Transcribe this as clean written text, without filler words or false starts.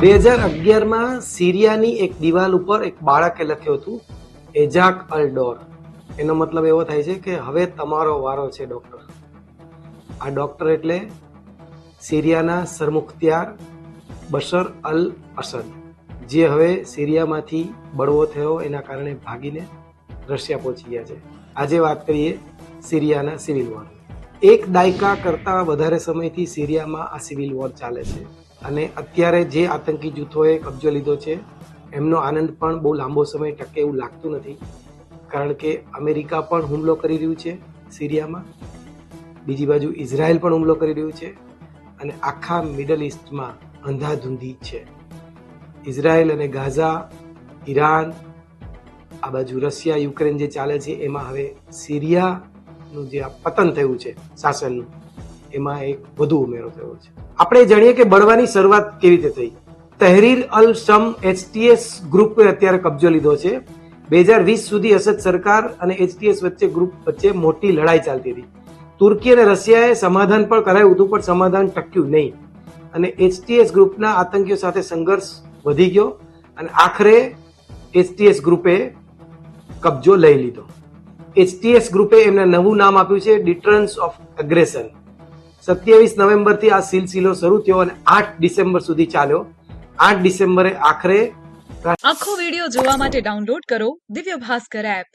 2011માં સિરિયાની એક દિવાલ ઉપર એક બાળકે લખ્યું હતું એજાક અલ ડોર. એનો મતલબ એવો થાય છે કે હવે તમારો વારો છે ડોક્ટર. આ ડોક્ટર એટલે સિરિયાના સરમુખત્યાર બશર અલ અસદ, જે હવે સિરિયામાંથી બળવો થયો એના કારણે ભાગીને રશિયા પહોંચી ગયા છે. આજે વાત કરીએ સિરિયાના સિવિલ વોર. એક દાયકા કરતાં વધારે સમયથી સિરિયામાં આ સિવિલ વોર ચાલે છે અને અત્યારે જે આતંકી જૂથોએ કબજો લીધો છે એમનો આનંદ પણ બહુ લાંબો સમય ટકે એવું લાગતું નથી, કારણ કે અમેરિકા પણ હુમલો કરી રહ્યું છે સિરિયામાં, બીજી બાજુ ઇઝરાયલ પણ હુમલો કરી રહ્યું છે અને આખા મિડલ ઇસ્ટમાં અંધાધૂંધી છે. ઇઝરાયલ અને ગાઝા, ઈરાન, આ બાજુ રશિયા યુક્રેન જે ચાલે છે એમાં હવે સિરિયાનું જે આ પતન થયું છે શાસનનું, એમાં એક વધુ ઉમેરો થયો છે. આપણે જાણીએ કે બળવાની શરૂઆત કેવી રીતે થઈ. તહરીર અલ શમ HTS ગ્રુપે અત્યારે કબજો લીધો છે. 2020 સુધી અસદ સરકાર અને HTS વચ્ચે મોટી લડાઈ ચાલતી હતી. તુર્કી અને રશિયાએ સમાધાન પણ કરાયું હતું, પણ સમાધાન ટક્યું નહીં અને HTS ગ્રુપના આતંકીઓ સાથે સંઘર્ષ વધી ગયો અને આખરે HTS ગ્રુપે કબજો લઈ લીધો. HTS ગ્રુપે એમને નવું નામ આપ્યું છે ડિટરન્સ ઓફ એગ્રેશન. 27 નવેમ્બરથી આ સિલસિલો શરૂ થયો અને 8 ડિસેમ્બર સુધી ચાલ્યો. 8 ડિસેમ્બરે આખરે આખો વિડિયો જોવા માટે ડાઉનલોડ કરો દિવ્ય ભાસ્કર એપ.